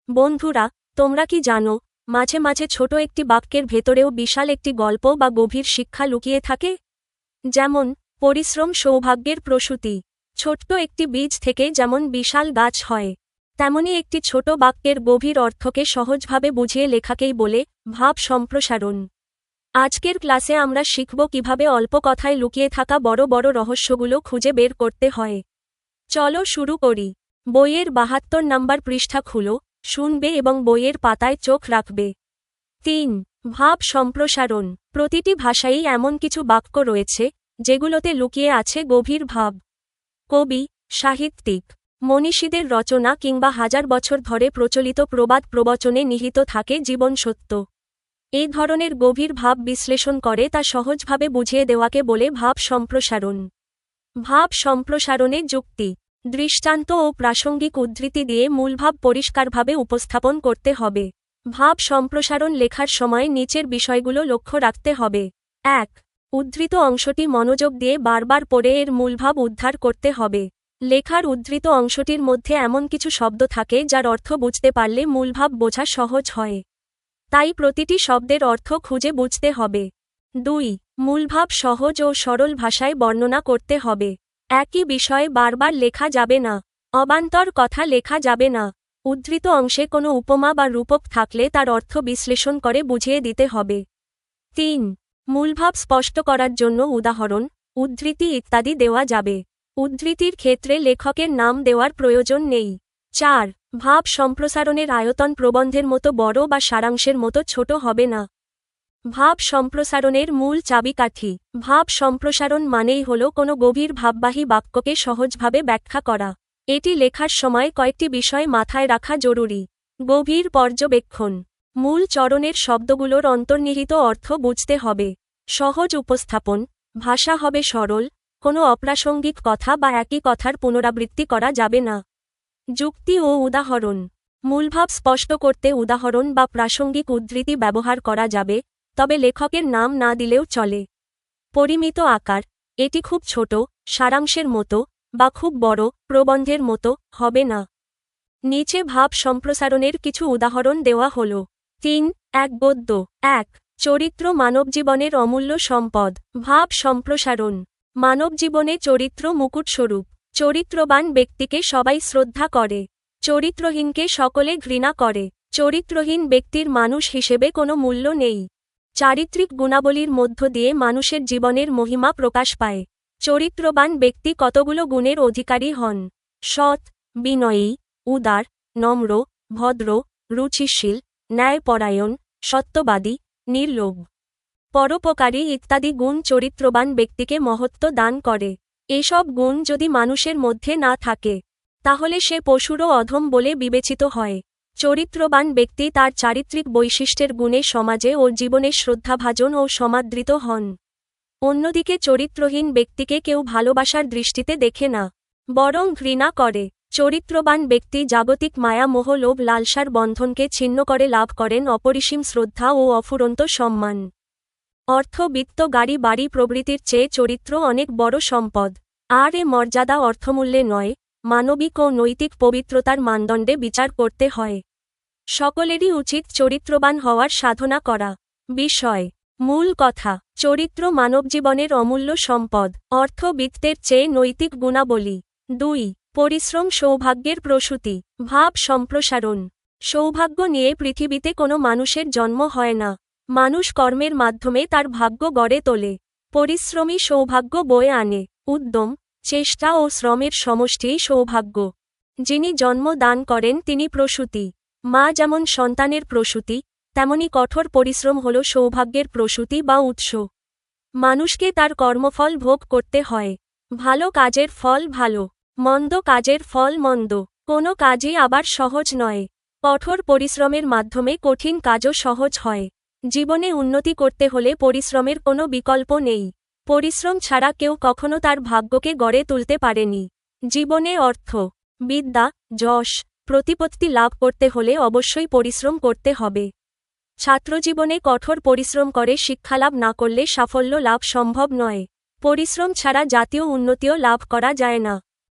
বন্ধুরা, তোমরা কি জানো, মাঝে মাঝে ছোট একটি বাক্যের ভেতরেও বিশাল একটি গল্প বা গভীর শিক্ষা লুকিয়ে থাকে? যেমন, পরিশ্রম সৌভাগ্যের প্রসূতি। ছোট্ট একটি বীজ থেকে যেমন বিশাল গাছ হয়, তেমনি একটি ছোট বাক্যের গভীর অর্থকে সহজভাবে বুঝিয়ে লেখাকেই বলে ভাব সম্প্রসারণ। আজকের ক্লাসে আমরা শিখব কিভাবে অল্প কথায় লুকিয়ে থাকা বড় বড় রহস্যগুলো খুঁজে বের করতে হয়। চলো শুরু করি। বইয়ের ৭২ নম্বর পৃষ্ঠা খুলো, শুনবে এবং বইয়ের পাতায় চোখ রাখবে। ৩. ভাব সম্প্রসারণ। প্রতিটি ভাষায়ই এমন কিছু বাক্য রয়েছে যেগুলোতে লুকিয়ে আছে গভীর ভাব। কবি, সাহিত্যিক, মনীষীদের রচনা কিংবা হাজার বছর ধরে প্রচলিত প্রবাদ প্রবচনে নিহিত থাকে জীবন সত্য। এই ধরনের গভীর ভাব বিশ্লেষণ করে তা সহজভাবে বুঝিয়ে দেওয়াকে বলে ভাব সম্প্রসারণ। ভাব সম্প্রসারণে যুক্তি, দৃষ্টান্ত ও প্রাসঙ্গিক উদ্ধৃতি দিয়ে মূলভাব পরিষ্কারভাবে উপস্থাপন করতে হবে। ভাব সম্প্রসারণ লেখার সময় নিচের বিষয়গুলো লক্ষ্য রাখতে হবে। ১. উদ্ধৃত অংশটি মনোযোগ দিয়ে বারবার পড়ে এর মূলভাব উদ্ধার করতে হবে। লেখার উদ্ধৃত অংশটির মধ্যে এমন কিছু শব্দ থাকে যার অর্থ বুঝতে পারলে মূলভাব বোঝা সহজ হয়। তাই প্রতিটি শব্দের অর্থ খুঁজে বুঝতে হবে। ২. মূলভাব সহজ ও সরল ভাষায় বর্ণনা করতে হবে। একই বিষয়ে বারবার লেখা যাবে না। অবান্তর কথা লেখা যাবে না। উদ্ধৃত অংশে কোনো উপমা বা রূপক থাকলে তার অর্থ বিশ্লেষণ করে বুঝিয়ে দিতে হবে। ৩. মূলভাব স্পষ্ট করার জন্য উদাহরণ, উদ্ধৃতি ইত্যাদি দেওয়া যাবে। উদ্ধৃতির ক্ষেত্রে লেখকের নাম দেওয়ার প্রয়োজন নেই। ৪. ভাব সম্প্রসারণের আয়তন প্রবন্ধের মতো বড় বা সারাংশের মতো ছোট হবে না। ভাব সম্প্রসারণের মূল চাবিকাঠি। ভাব সম্প্রসারণ মানেই হল কোনো গভীর ভাববাহী বাক্যকে সহজভাবে ব্যাখ্যা করা। এটি লেখার সময় কয়েকটি বিষয় মাথায় রাখা জরুরি। গভীর পর্যবেক্ষণ। মূল চরণের শব্দগুলোর অন্তর্নিহিত অর্থ বুঝতে হবে। সহজ উপস্থাপন। ভাষা হবে সরল, কোনো অপ্রাসঙ্গিক কথা বা একই কথার পুনরাবৃত্তি করা যাবে না। যুক্তি ও উদাহরণ। মূলভাব স্পষ্ট করতে উদাহরণ বা প্রাসঙ্গিক উদ্ধৃতি ব্যবহার করা যাবে, তবে লেখকের নাম না দিলেও চলে। পরিমিত আকার। এটি খুব ছোট, সারাংশের মতো, বা খুব বড়, প্রবন্ধের মতো হবে না। নিচে ভাব সম্প্রসারণের কিছু উদাহরণ দেওয়া হল। ৩. এক গদ্য। ১. চরিত্র মানবজীবনের অমূল্য সম্পদ। ভাব সম্প্রসারণ। মানবজীবনে চরিত্র মুকুটস্বরূপ। চরিত্রবান ব্যক্তিকে সবাই শ্রদ্ধা করে, চরিত্রহীনকে সকলে ঘৃণা করে। চরিত্রহীন ব্যক্তির মানুষ হিসেবে কোনো মূল্য নেই। চারিত্রিক গুণাবলীর মধ্য দিয়ে মানুষের জীবনের মহিমা প্রকাশ পায়। চরিত্রবান ব্যক্তি কতগুলো গুণের অধিকারী হন: সৎ, বিনয়ী, উদার, নম্র, ভদ্র, রুচিশীল, ন্যায়পরায়ণ, সত্যবাদী, নির্লোভ, পরোপকারী ইত্যাদি গুণ চরিত্রবান ব্যক্তিকে মহত্ব দান করে। এসব গুণ যদি মানুষের মধ্যে না থাকে, তাহলে সে পশুরও অধম বলে বিবেচিত হয়। চরিত্রবান ব্যক্তি তার চারিত্রিক বৈশিষ্ট্যের গুণে সমাজে ও জীবনে শ্রদ্ধাভাজন ও সমাদৃত হন। অন্যদিকে চরিত্রহীন ব্যক্তিকে কেউ ভালোবাসার দৃষ্টিতে দেখে না, বরং ঘৃণা করে। চরিত্রবান ব্যক্তি জাগতিক মায়া মোহ লোভ লালসার বন্ধনকে ছিন্ন করে লাভ করেন অপরিসীম শ্রদ্ধা ও অফুরন্ত সম্মান। অর্থ, বিত্ত, গাড়ি বাড়ি প্রভৃতির চেয়ে চরিত্র অনেক বড় সম্পদ। আর এ মর্যাদা অর্থমূল্যে নয়, মানবিক ও নৈতিক পবিত্রতার মানদণ্ডে বিচার করতে হয়। সকলেরই উচিত চরিত্রবান হওয়ার সাধনা করা। বিষয়, মূল কথা, চরিত্র মানবজীবনের অমূল্য সম্পদ। অর্থ, বিত্তের চেয়ে নৈতিক গুণাবলী। ২. পরিশ্রম সৌভাগ্যের প্রসূতি। ভাব সম্প্রসারণ। সৌভাগ্য নিয়ে পৃথিবীতে কোনো মানুষের জন্ম হয় না। মানুষ কর্মের মাধ্যমে তার ভাগ্য গড়ে তোলে। পরিশ্রমী সৌভাগ্য বয়ে আনে। উদ্যম, চেষ্টা ও শ্রমের সমষ্টিই সৌভাগ্য। যিনি জন্ম দান করেন তিনি প্রসূতি। মা যেমন সন্তানের প্রসূতি, তেমনি কঠোর পরিশ্রম হল সৌভাগ্যের প্রসূতি বা উৎস। মানুষকে তার কর্মফল ভোগ করতে হয়। ভালো কাজের ফল ভালো, মন্দ কাজের ফল মন্দ। কোনো কাজই আবার সহজ নয়। কঠোর পরিশ্রমের মাধ্যমে কঠিন কাজও সহজ হয়। জীবনে উন্নতি করতে হলে পরিশ্রমের কোনো বিকল্প নেই। পরিশ্রম ছাড়া কেউ কখনো তার ভাগ্যকে গড়ে তুলতে পারেনি। জীবনে অর্থ, বিদ্যা, যশ, প্রতিপত্তি লাভ করতে হলে অবশ্যই পরিশ্রম করতে হবে। ছাত্রজীবনে কঠোর পরিশ্রম করে শিক্ষালাভ না করলে সাফল্য লাভ সম্ভব নয়। পরিশ্রম ছাড়া জাতীয় উন্নতিও লাভ করা যায় না।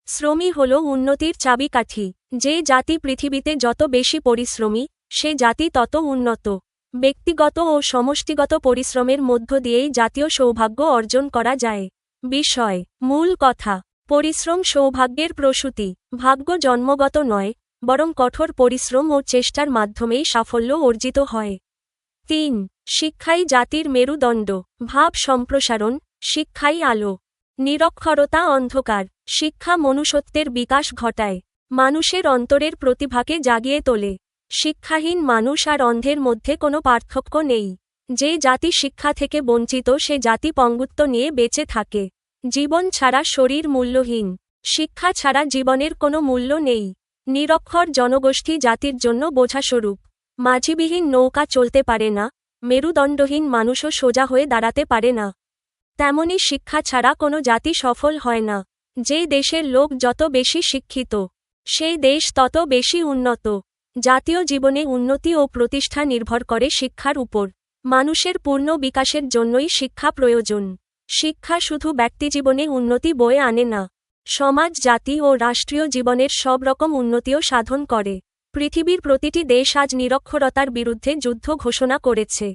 শ্রমই হল উন্নতির চাবিকাঠি। যে জাতি পৃথিবীতে যত বেশি পরিশ্রমী, সে জাতি তত উন্নত। ব্যক্তিগত ও সমষ্টিগত পরিশ্রমের মধ্য দিয়েই জাতীয় সৌভাগ্য অর্জন করা যায়। বিষয়, মূল কথা, পরিশ্রম সৌভাগ্যের প্রসূতি। ভাগ্য জন্মগত নয়, বরং কঠোর পরিশ্রম ও চেষ্টার মাধ্যমেই সাফল্য অর্জিত হয়। ৩. শিক্ষাই জাতির মেরুদণ্ড। ভাব সম্প্রসারণ, শিক্ষাই আলো। নিরক্ষরতা অন্ধকার। শিক্ষা মনুষ্যত্বের বিকাশ ঘটায়, মানুষের অন্তরের প্রতিভাকে জাগিয়ে তোলে। শিক্ষাহীন মানুষ আর অন্ধের মধ্যে কোনো পার্থক্য নেই। যে জাতি শিক্ষা থেকে বঞ্চিত সে জাতি পঙ্গুত্ব নিয়ে বেঁচে থাকে। জীবন ছাড়া শরীর মূল্যহীন। শিক্ষা ছাড়া জীবনের কোনো মূল্য নেই। নিরক্ষর জনগোষ্ঠী জাতির জন্য বোঝাস্বরূপ। মাঝিবিহীন নৌকা চলতে পারে না, মেরুদণ্ডহীন মানুষও সোজা হয়ে দাঁড়াতে পারে না। তেমনি শিক্ষা ছাড়া কোনো জাতি সফল হয় না। যে দেশের লোক যত বেশি শিক্ষিত, সেই দেশ তত বেশি উন্নত। জাতীয় জীবনে উন্নতি ও প্রতিষ্ঠা নির্ভর করে শিক্ষার উপর। মানুষের পূর্ণ বিকাশের জন্যই শিক্ষা প্রয়োজন। শিক্ষা শুধু ব্যক্তিজীবনে উন্নতি বয়ে আনে না, সমাজ, জাতি ও রাষ্ট্রীয় জীবনের সব রকম উন্নতিও সাধন করে। পৃথিবীর প্রতিটি দেশ আজ নিরক্ষরতার বিরুদ্ধে যুদ্ধ ঘোষণা করেছে।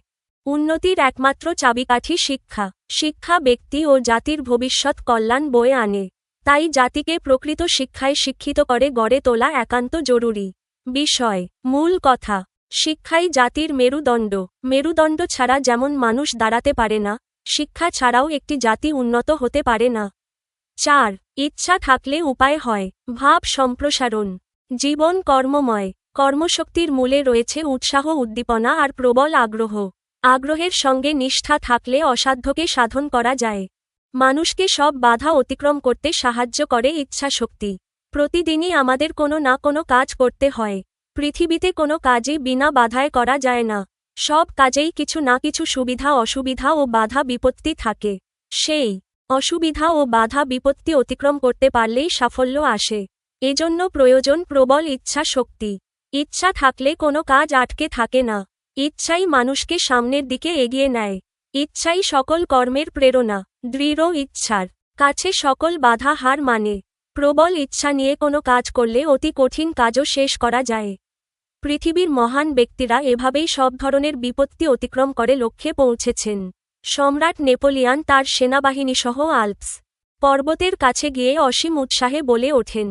উন্নতির একমাত্র চাবিকাঠি শিক্ষা। শিক্ষা ব্যক্তি ও জাতির ভবিষ্যৎ কল্যাণ বয়ে আনে। তাই জাতিকে প্রকৃত শিক্ষায় শিক্ষিত করে গড়ে তোলা একান্ত জরুরি। বিষয়, মূল কথা, শিক্ষাই জাতির মেরুদণ্ড। মেরুদণ্ড ছাড়া যেমন মানুষ দাঁড়াতে পারে না, শিক্ষা ছাড়াও একটি জাতি উন্নত হতে পারে না। ৪. ইচ্ছা থাকলে উপায় হয়। ভাব সম্প্রসারণ। জীবন কর্মময়। কর্মশক্তির মূলে রয়েছে উৎসাহ, উদ্দীপনা আর প্রবল আগ্রহ। আগ্রহের সঙ্গে নিষ্ঠা থাকলে অসাধ্যকে সাধন করা যায়। মানুষকে সব বাধা অতিক্রম করতে সাহায্য করে ইচ্ছাশক্তি। প্রতিদিনই আমাদের কোনো না কোনো কাজ করতে হয়। পৃথিবীতে কোনো কাজই বিনা বাধায় করা যায় না। সব কাজেই কিছু না কিছু সুবিধা, অসুবিধা ও বাধা বিপত্তি থাকে। সেই অসুবিধা ও বাধা বিপত্তি অতিক্রম করতে পারলেই সাফল্য আসে। এজন্য প্রয়োজন প্রবল ইচ্ছা শক্তি। ইচ্ছা থাকলে কোনো কাজ আটকে থাকে না। ইচ্ছাই মানুষকে সামনের দিকে এগিয়ে নেয়। ইচ্ছাই সকল কর্মের প্রেরণা। দৃঢ় ইচ্ছার কাছে সকল বাধা হার মানে। প্রবল ইচ্ছা নিয়ে কোনো কাজ করলে অতি কঠিন কাজও শেষ করা যায়। পৃথিবীর মহান ব্যক্তিরা এভাবেই সব ধরনের বিপত্তি অতিক্রম করে লক্ষ্যে পৌঁছেছেন। সম্রাট নেপোলিয়ান তার সেনাবাহিনীসহ আল্পস পর্বতের কাছে গিয়ে অসীম উৎসাহে বলে ওঠেন,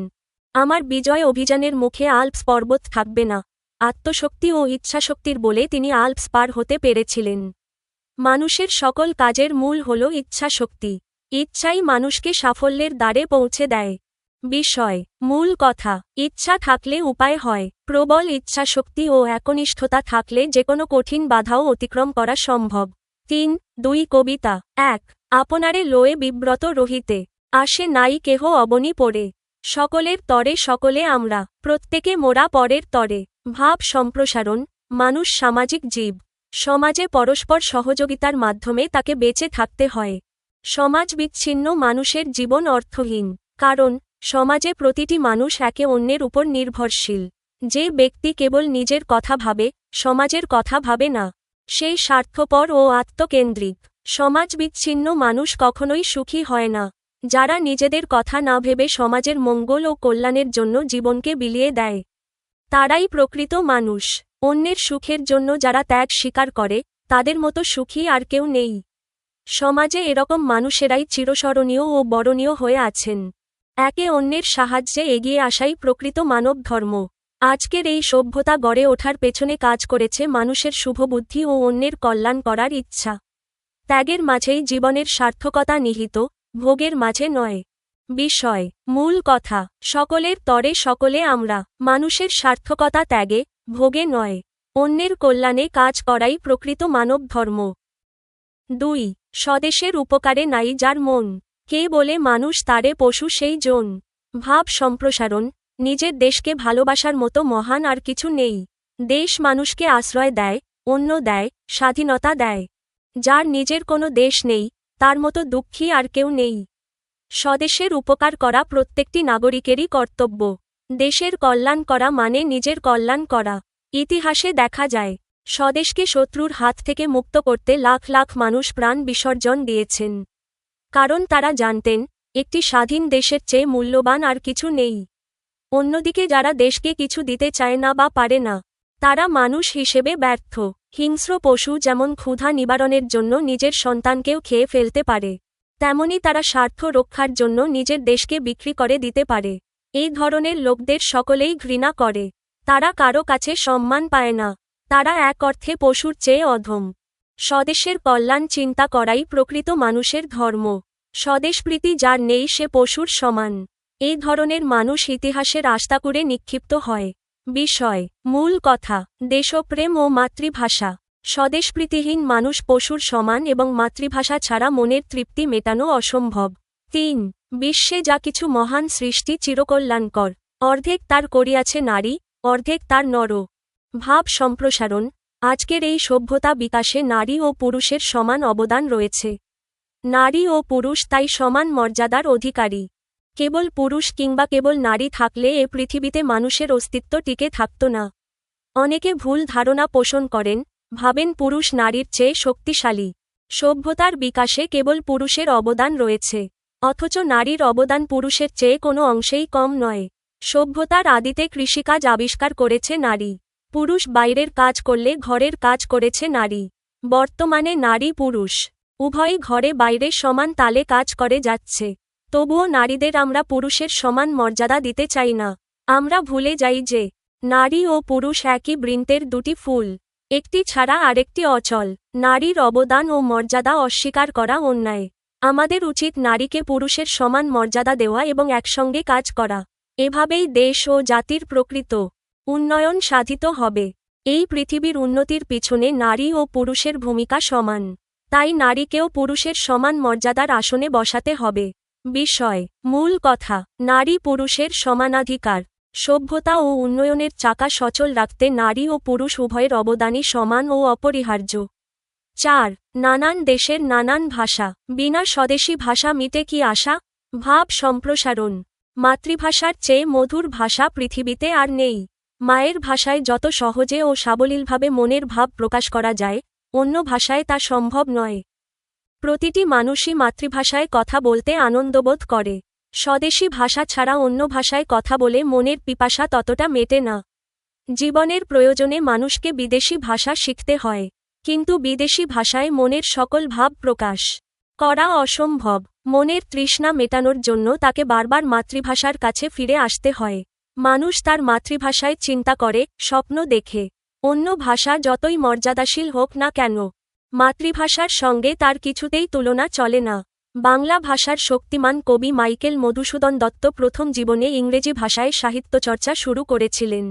আমার বিজয় অভিযানের মুখে আল্পস পর্বত থাকবে না। আত্মশক্তি ও ইচ্ছাশক্তির বলে তিনি আল্পস পার হতে পেরেছিলেন। মানুষের সকল কাজের মূল হল ইচ্ছাশক্তি। ইচ্ছাই মানুষকে সাফল্যের দ্বারে পৌঁছে দেয়। বিষয়, মূল কথা, ইচ্ছা থাকলে উপায় হয়। প্রবল ইচ্ছাশক্তি ও একনিষ্ঠতা থাকলে যেকোনো কঠিন বাধাও অতিক্রম করা সম্ভব। ৩.২ কবিতা ১. আপনারে লয়ে বিব্রত রহিতে আসে নাই কেহ অবনী পড়ে। সকলের তরে সকলে আমরা, প্রত্যেকে মোরা পরের তরে। ভাব সম্প্রসারণ। মানুষ সামাজিক জীব। সমাজে পরস্পর সহযোগিতার মাধ্যমে তাকে বেঁচে থাকতে হয়। সমাজ বিচ্ছিন্ন মানুষের জীবন অর্থহীন। কারণ সমাজে প্রতিটি মানুষ একে অন্যের উপর নির্ভরশীল। যে ব্যক্তি কেবল নিজের কথা ভাবে, সমাজের কথা ভাবে না, সেই স্বার্থপর ও আত্মকেন্দ্রিক। সমাজ বিচ্ছিন্ন মানুষ কখনোই সুখী হয় না। যারা নিজেদের কথা না ভেবে সমাজের মঙ্গল ও কল্যাণের জন্য জীবনকে বিলিয়ে দেয়, তারাই প্রকৃত মানুষ। অন্যের সুখের জন্য যারা ত্যাগ স্বীকার করে, তাদের মতো সুখী আর কেউ নেই। সমাজে এরকম মানুষেরাই চিরস্মরণীয় ও বরণীয় হয়ে আছেন। একে অন্যের সাহায্যে এগিয়ে আসাই প্রকৃত মানব ধর্ম। আজকের এই সভ্যতা গড়ে ওঠার পেছনে কাজ করেছে মানুষের শুভবুদ্ধি ও অন্যের কল্যাণ করার ইচ্ছা। ত্যাগের মাঝেই জীবনের সার্থকতা নিহিত, ভোগের মাঝে নয়। বিষয়, মূল কথা, সকলের তরে সকলে আমরা। মানুষের সার্থকতা ত্যাগে, ভোগে নয়, অন্যের কল্যাণে কাজ করাই প্রকৃত মানব ধর্ম। ২. স্বদেশের উপকারে নাই যার মন, কে বলে মানুষ তারে পশু সেই জন। ভাব সম্প্রসারণ। নিজের দেশকে ভালোবাসার মতো মহান আর কিছু নেই। দেশ মানুষকে আশ্রয় দেয়, অন্ন দেয়, স্বাধীনতা দেয়। যার নিজের কোনো দেশ নেই, তার মতো দুঃখী আর কেউ নেই। স্বদেশের উপকার করা প্রত্যেকটি নাগরিকেরই কর্তব্য। দেশের কল্যাণ করা মানে নিজের কল্যাণ করা। ইতিহাসে দেখা যায়, স্বদেশকে শত্রুর হাত থেকে মুক্ত করতে লাখ লাখ মানুষ প্রাণ বিসর্জন দিয়েছেন। কারণ তারা জানতেন, একটি স্বাধীন দেশের চেয়ে মূল্যবান আর কিছু নেই। অন্যদিকে যারা দেশকে কিছু দিতে চায় না বা পারে না, তারা মানুষ হিসেবে ব্যর্থ। হিংস্র পশু যেমন ক্ষুধা নিবারণের জন্য নিজের সন্তানকেও খেয়ে ফেলতে পারে, তেমনি তারা স্বার্থ রক্ষার জন্য নিজের দেশকে বিক্রি করে দিতে পারে। এই ধরনের লোকদের সকলেই ঘৃণা করে। তারা কারো কাছে সম্মান পায় না। তারা এক অর্থে পশুর চেয়ে অধম। স্বদেশের কল্যাণ চিন্তা করাই প্রকৃত মানুষের ধর্ম। স্বদেশপ্রীতি যার নেই সে পশুর সমান। এই ধরনের মানুষ ইতিহাসের আস্তাকুড়ে নিক্ষিপ্ত হয়। বিষয়, মূল কথা, দেশপ্রেম ও মাতৃভাষা। স্বদেশপ্রীতিহীন মানুষ পশুর সমান এবং মাতৃভাষা ছাড়া মনের তৃপ্তি মেটানো অসম্ভব। ৩. বিশ্বে যা কিছু মহান সৃষ্টি চিরকল্যাণকর। অর্ধেক তার করিয়াছে নারী, অর্ধেক তার নর। ভাব সম্প্রসারণ। আজকের এই সভ্যতা বিকাশে নারী ও পুরুষের সমান অবদান রয়েছে। নারী ও পুরুষ তাই সমান মর্যাদার অধিকারী। কেবল পুরুষ কিংবা কেবল নারী থাকলে এ পৃথিবীতে মানুষের অস্তিত্ব টিকে থাকত না। অনেকে ভুল ধারণা পোষণ করেন, ভাবেন পুরুষ নারীর চেয়ে শক্তিশালী। সভ্যতার বিকাশে কেবল পুরুষের অবদান রয়েছে, অথচ নারীর অবদান পুরুষের চেয়ে কোনো অংশেই কম নয়। সভ্যতার আদিতে কৃষিকাজ আবিষ্কার করেছে নারী। পুরুষ বাইরের কাজ করলে ঘরের কাজ করেছে নারী। বর্তমানে নারী পুরুষ উভয়ই ঘরে বাইরে সমান তালে কাজ করে যাচ্ছে। তবুও নারীদের আমরা পুরুষের সমান মর্যাদা দিতে চাই না। আমরা ভুলে যাই যে নারী ও পুরুষ একই বৃন্তের দুটি ফুল, একটি ছাড়া আরেকটি অচল। নারীর অবদান ও মর্যাদা অস্বীকার করা অন্যায়। আমাদের উচিত নারীকে পুরুষের সমান মর্যাদা দেওয়া এবং একসঙ্গে কাজ করা। এভাবেই দেশ ও জাতির প্রকৃত উন্নয়ন সাধিত হবে। এই পৃথিবীর উন্নতির পিছনে নারী ও পুরুষের ভূমিকা সমান। তাই নারীকেও পুরুষের সমান মর্যাদার আসনে বসাতে হবে। বিষয়, মূল কথা, নারী পুরুষের সমানাধিকার। সভ্যতা ও উন্নয়নের চাকা সচল রাখতে নারী ও পুরুষ উভয়ের অবদানই সমান ও অপরিহার্য। ৪. নানান দেশের নানান ভাষা। বিনা স্বদেশী ভাষা মিটে কি আশা? ভাব সম্প্রসারণ। মাতৃভাষার চেয়ে মধুর ভাষা পৃথিবীতে আর নেই। মায়ের ভাষায় যত সহজে ও সাবলীলভাবে মনের ভাব প্রকাশ করা যায়, অন্য ভাষায় তা সম্ভব নয়। প্রতিটি মানুষই মাতৃভাষায় কথা বলতে আনন্দবোধ করে। স্বদেশী ভাষা ছাড়া অন্য ভাষায় কথা বলে মনের পিপাসা ততটা মেটে না। জীবনের প্রয়োজনে মানুষকে বিদেশি ভাষা শিখতে হয়, কিন্তু বিদেশি ভাষায় মনের সকল ভাব প্রকাশ করা অসম্ভব। মনের তৃষ্ণা মেটানোর জন্য তাকে বারবার মাতৃভাষার কাছে ফিরে আসতে হয়। মানুষ তার মাতৃভাষায় চিন্তা করে, স্বপ্ন দেখে। অন্য ভাষা যতই মর্যাদাশীল হোক না কেন, মাতৃভাষার সঙ্গে তার কিছুতেই তুলনা চলে না। বাংলা ভাষার শক্তিমান কবি মাইকেল মধুসূদন দত্ত প্রথম জীবনে ইংরেজি ভাষায় সাহিত্যচর্চা শুরু করেছিলেন,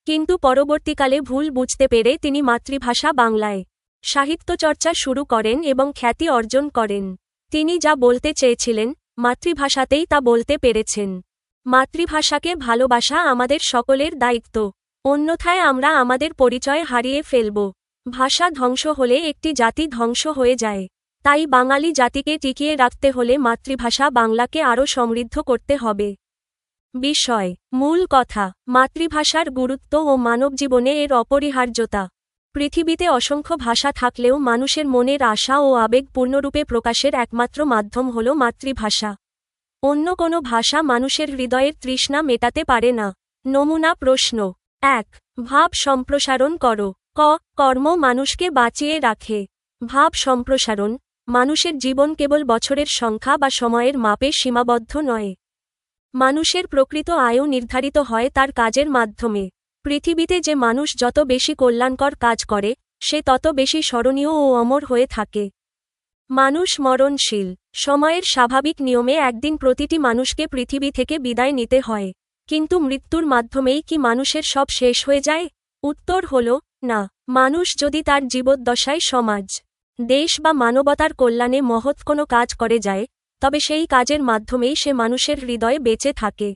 কিন্তু পরবর্তীকালে ভুল বুঝতে পেরে তিনি মাতৃভাষা বাংলায় সাহিত্যচর্চা শুরু করেন এবং খ্যাতি অর্জন করেন। তিনি যা বলতে চেয়েছিলেন, মাতৃভাষাতেই তা বলতে পেরেছেন। মাতৃভাষাকে ভালোবাসা আমাদের সকলের দায়িত্ব, অন্যথায় আমরা আমাদের পরিচয় হারিয়ে ফেলব। ভাষা ধ্বংস হলে একটি জাতি ধ্বংস হয়ে যায়। তাই বাঙালি জাতিকে টিকিয়ে রাখতে হলে মাতৃভাষা বাংলাকে আরও সমৃদ্ধ করতে হবে। বিষয়, মূল কথা, মাতৃভাষার গুরুত্ব ও মানবজীবনে এর অপরিহার্যতা। পৃথিবীতে অসংখ্য ভাষা থাকলেও মানুষের মনের আশা ও আবেগ পূর্ণরূপে প্রকাশের একমাত্র মাধ্যম হল মাতৃভাষা। অন্য কোনো ভাষা মানুষের হৃদয়ের তৃষ্ণা মেটাতে পারে না। নমুনা প্রশ্ন ১. ভাব সম্প্রসারণ করো। ক. কর্ম মানুষকে বাঁচিয়ে রাখে। ভাব সম্প্রসারণ। মানুষের জীবন কেবল বছরের সংখ্যা বা সময়ের মাপে সীমাবদ্ধ নয়। মানুষের প্রকৃত আয়ু নির্ধারিত হয় তার কাজের মাধ্যমে। পৃথিবীতে যে মানুষ যত বেশি কল্যাণকর কাজ করে, সে তত বেশি স্মরণীয় ও অমর হয়ে থাকে। মানুষ মরণশীল। সময়ের স্বাভাবিক নিয়মে একদিন প্রতিটি মানুষকে পৃথিবী থেকে বিদায় নিতে হয়। কিন্তু মৃত্যুর মাধ্যমেই কি মানুষের সব শেষ হয়ে যায়? উত্তর হল, না। মানুষ যদি তার জীবদ্দশায় সমাজ, দেশ বা মানবতার কল্যাণে মহৎ কোনো কাজ করে যায়, তবে সেই কাজের মাধ্যমেই সে মানুষের হৃদয়ে বেঁচে থাকে।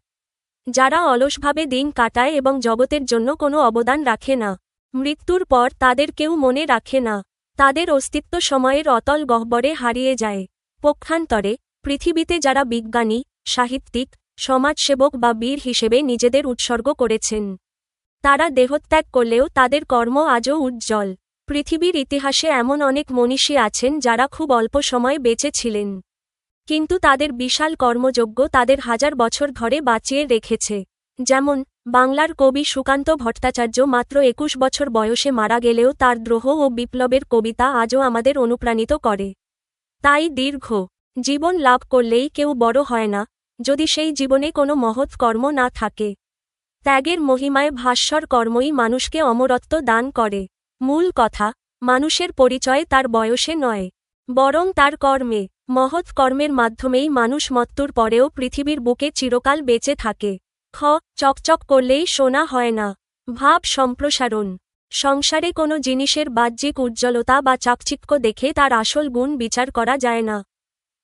যারা অলসভাবে দিন কাটায় এবং জগতের জন্য কোনো অবদান রাখে না, মৃত্যুর পর তাদের কেউ মনে রাখে না। তাদের অস্তিত্ব সময়ের অতল গহ্বরে হারিয়ে যায়। পক্ষান্তরে, পৃথিবীতে যারা বিজ্ঞানী, সাহিত্যিক, সমাজসেবক বা বীর হিসেবে নিজেদের উৎসর্গ করেছেন, তারা দেহত্যাগ করলেও তাদের কর্ম আজও উজ্জ্বল। পৃথিবীর ইতিহাসে এমন অনেক মনীষী আছেন যারা খুব অল্প সময় বেঁচে ছিলেন, কিন্তু তাদের বিশাল কর্মযজ্ঞ তাদের হাজার বছর ধরে বাঁচিয়ে রেখেছে। যেমন বাংলার কবি সুকান্ত ভট্টাচার্য মাত্র ২১ বছর বয়সে মারা গেলেও তার দ্রোহ ও বিপ্লবের কবিতা আজও আমাদের অনুপ্রাণিত করে। তাই দীর্ঘ জীবন লাভ করলেই কেউ বড় হয় না, যদি সেই জীবনে কোনো মহৎ কর্ম না থাকে। ত্যাগের মহিমায় ভাস্বর কর্মই মানুষকে অমরত্ব দান করে। মূল কথা, মানুষের পরিচয় তার বয়সে নয়, বরং তার কর্মে। মহৎ কর্মের মাধ্যমেই মানুষ মৃত্যুর পরেও পৃথিবীর বুকে চিরকাল বেঁচে থাকে। চকচক করলেই সোনা হয় না। ভাব সম্প্রসারণ। সংসারে কোনো জিনিসের বাহ্যিক উজ্জ্বলতা বা চাকচিক্য দেখে তার আসল গুণ বিচার করা যায় না।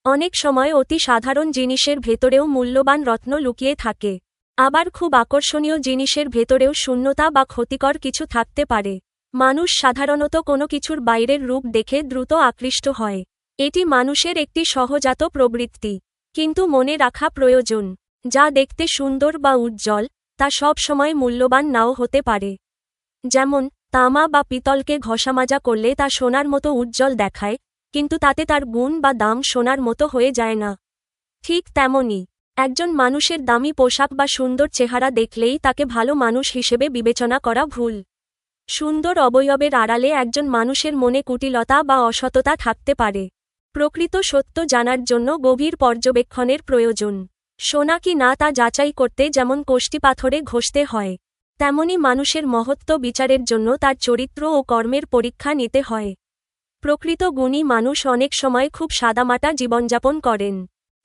অনেক সময় অতি সাধারণ জিনিসের ভেতরেও মূল্যবান রত্ন লুকিয়ে থাকে। আবার খুব আকর্ষণীয় জিনিসের ভেতরেও শূন্যতা বা ক্ষতিকর কিছু থাকতে পারে। মানুষ সাধারণত কোনো কিছুর বাইরের রূপ দেখে দ্রুত আকৃষ্ট হয়। এটি মানুষের একটি সহজাত প্রবৃত্তি। কিন্তু মনে রাখা প্রয়োজন, যা দেখতে সুন্দর বা উজ্জ্বল, তা সব সময় মূল্যবান নাও হতে পারে। যেমন তামা বা পিতলকে ঘষামাজা করলে তা সোনার মতো উজ্জ্বল দেখায়, কিন্তু তাতে তার গুণ বা দাম সোনার মতো হয়ে যায় না। ঠিক তেমনি একজন মানুষের দামি পোশাক বা সুন্দর চেহারা দেখলেই তাকে ভালো মানুষ হিসেবে বিবেচনা করা ভুল। সুন্দর অবয়বের আড়ালে একজন মানুষের মনে কুটিলতা বা অসততা থাকতে পারে। প্রকৃত সত্য জানার জন্য গভীর পর্যবেক্ষণের প্রয়োজন। সোনা কি না তা যাচাই করতে যেমন কোষ্টি পাথরে ঘষতে হয়, তেমনি মানুষের মহত্ব বিচারের জন্য তার চরিত্র ও কর্মের পরীক্ষা নিতে হয়। প্রকৃত গুণী মানুষ অনেক সময় খুব সাদামাটা জীবনযাপন করেন,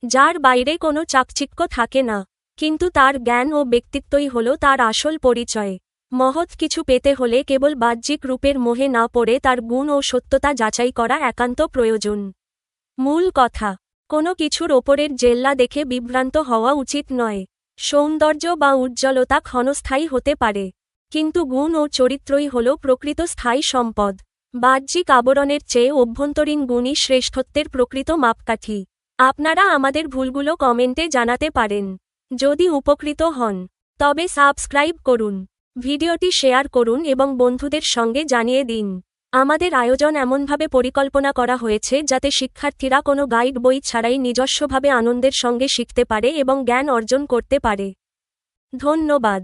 যার বাইরে কোনো চাকচিক্য থাকে না, কিন্তু তার জ্ঞান ও ব্যক্তিত্বই হল তার আসল পরিচয়। মহৎ কিছু পেতে হলে কেবল বাহ্যিক রূপের মোহে না পড়ে তার গুণ ও সত্যতা যাচাই করা একান্ত প্রয়োজন। মূল কথা, কোনো কিছুর ওপরের জেল্লা দেখে বিভ্রান্ত হওয়া উচিত নয়। সৌন্দর্য বা উজ্জ্বলতা ক্ষণস্থায়ী হতে পারে, কিন্তু গুণ ও চরিত্রই হল প্রকৃত স্থায়ী সম্পদ। বাহ্যিক আবরণের চেয়ে অভ্যন্তরীণ গুণই শ্রেষ্ঠত্বের প্রকৃত মাপকাঠি। আপনারা আমাদের ভুলগুলো কমেন্টে জানাতে পারেন। যদি উপকৃত হন, তবে সাবস্ক্রাইব করুন, ভিডিওটি শেয়ার করুন এবং বন্ধুদের সঙ্গে জানিয়ে দিন। আমাদের আয়োজন এমনভাবে পরিকল্পনা করা হয়েছে যাতে শিক্ষার্থীরা কোনো গাইড বই ছাড়াই নিজস্বভাবে আনন্দের সঙ্গে শিখতে পারে এবং জ্ঞান অর্জন করতে পারে। ধন্যবাদ।